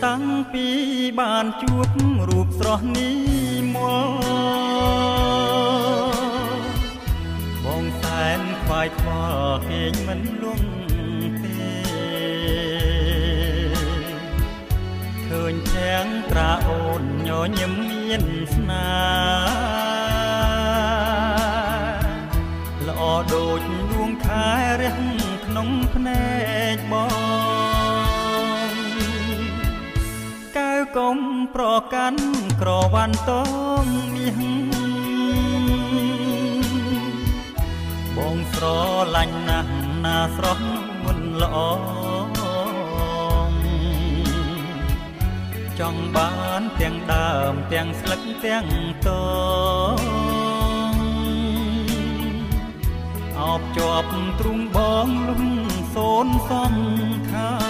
តាំងពីបានជួបរូបស្រស់នេះមកបងសែនខ្វាយខ្វល់គេងមិនលំទេឃើញទាំងត្រាអូនញញឹមមានស្នាល្អដូចដួងខែរះក្នុងភ្នែកបងកៅកុំប្រកាន់ក្រវ៉ាន់តងមាសបងស្រឡាញ់ណាស់ណាស្រស់នួនល្អចង់បានទាំងដើមទាំងស្លឹកទាំងតងអបជាប់ទ្រូងបងលំសូនសន្ខា